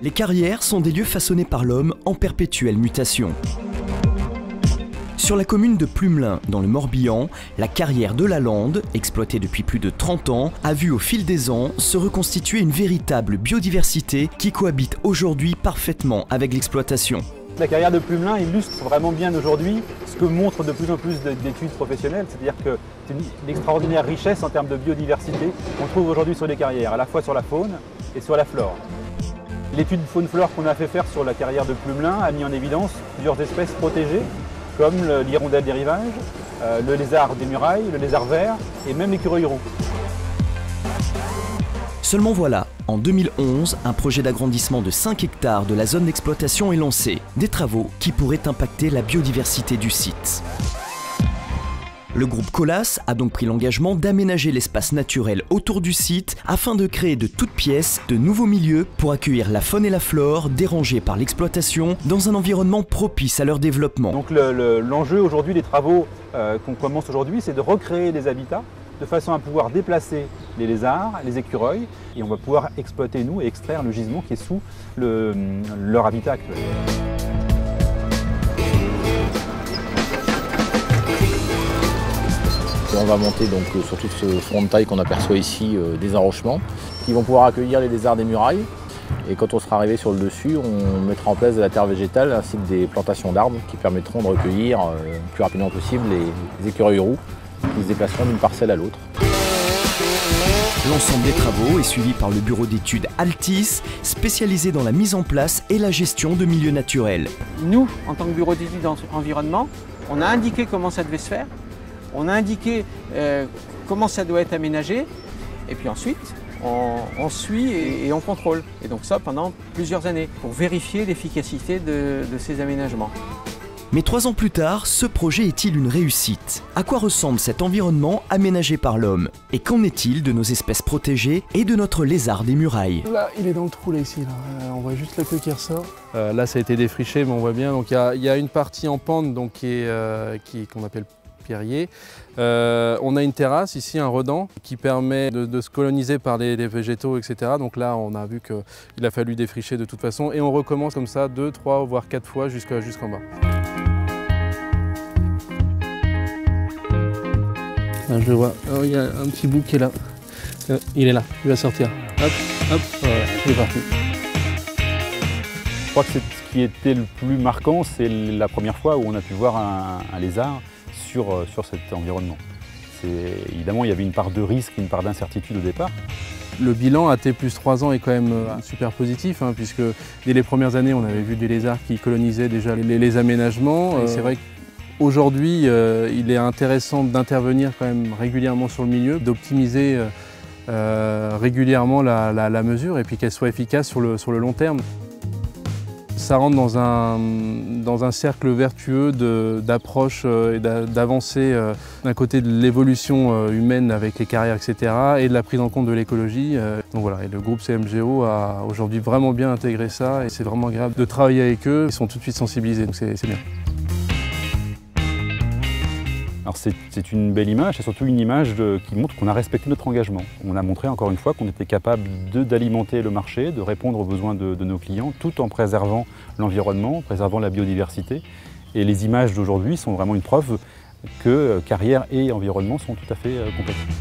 Les carrières sont des lieux façonnés par l'homme en perpétuelle mutation. Sur la commune de Plumelin, dans le Morbihan, la carrière de la Lande, exploitée depuis plus de 30 ans, a vu au fil des ans se reconstituer une véritable biodiversité qui cohabite aujourd'hui parfaitement avec l'exploitation. La carrière de Plumelin illustre vraiment bien aujourd'hui ce que montrent de plus en plus d'études professionnelles, c'est-à-dire que c'est une extraordinaire richesse en termes de biodiversité qu'on trouve aujourd'hui sur les carrières, à la fois sur la faune et sur la flore. L'étude faune-flore qu'on a fait faire sur la carrière de Plumelin a mis en évidence plusieurs espèces protégées, comme l'hirondelle des rivages, le lézard des murailles, le lézard vert et même l'écureuil roux. Seulement voilà, en 2011, un projet d'agrandissement de 5 hectares de la zone d'exploitation est lancé. Des travaux qui pourraient impacter la biodiversité du site. Le groupe Colas a donc pris l'engagement d'aménager l'espace naturel autour du site afin de créer de toutes pièces de nouveaux milieux pour accueillir la faune et la flore dérangées par l'exploitation dans un environnement propice à leur développement. Donc l'enjeu aujourd'hui des travaux qu'on commence aujourd'hui, c'est de recréer des habitats de façon à pouvoir déplacer les lézards, les écureuils, et on va pouvoir exploiter nous et extraire le gisement qui est sous leur habitat actuel. On va monter donc sur tout ce front de taille qu'on aperçoit ici des enrochements qui vont pouvoir accueillir les lézards des murailles. Et quand on sera arrivé sur le dessus, on mettra en place de la terre végétale ainsi que des plantations d'arbres qui permettront de recueillir le plus rapidement possible les écureuils roux qui se déplaceront d'une parcelle à l'autre. L'ensemble des travaux est suivi par le bureau d'études Altis, spécialisé dans la mise en place et la gestion de milieux naturels. Nous, en tant que bureau d'études environnement, on a indiqué comment ça devait se faire. On a indiqué comment ça doit être aménagé et puis ensuite on suit et on contrôle. Et donc ça pendant plusieurs années pour vérifier l'efficacité de ces aménagements. Mais 3 ans plus tard, ce projet est-il une réussite? À quoi ressemble cet environnement aménagé par l'homme? Et qu'en est-il de nos espèces protégées et de notre lézard des murailles? Là, il est dans le trou là ici. Là. On voit juste la queue qui ressort. Là ça a été défriché mais on voit bien. Donc il y a une partie en pente donc, qu'on appelle pierrier. On a une terrasse ici, un redent, qui permet de se coloniser par les végétaux, etc. Donc là, on a vu qu'il a fallu défricher de toute façon et on recommence comme ça 2, 3, voire 4 fois jusqu'en bas. Là, je le vois. Oh, il y a un petit bout qui est là. Il est là, il va sortir. Hop, hop, voilà, il est parti. Je crois que ce qui était le plus marquant, c'est la première fois où on a pu voir un lézard sur cet environnement. Évidemment, il y avait une part de risque, une part d'incertitude au départ. Le bilan à T+3 ans est quand même super positif, hein, puisque dès les premières années, on avait vu des lézards qui colonisaient déjà les aménagements. C'est vrai qu'aujourd'hui, il est intéressant d'intervenir quand même régulièrement sur le milieu, d'optimiser régulièrement la mesure et puis qu'elle soit efficace sur le long terme. Ça rentre dans un cercle vertueux d'approche et d'avancée d'un côté de l'évolution humaine avec les carrières, etc. et de la prise en compte de l'écologie. Donc voilà, et le groupe CMGO a aujourd'hui vraiment bien intégré ça et c'est vraiment agréable de travailler avec eux. Ils sont tout de suite sensibilisés, donc c'est bien. Alors c'est une belle image, c'est surtout une image qui montre qu'on a respecté notre engagement. On a montré encore une fois qu'on était capable d'alimenter le marché, de répondre aux besoins de nos clients, tout en préservant l'environnement, préservant la biodiversité. Et les images d'aujourd'hui sont vraiment une preuve que carrière et environnement sont tout à fait compatibles.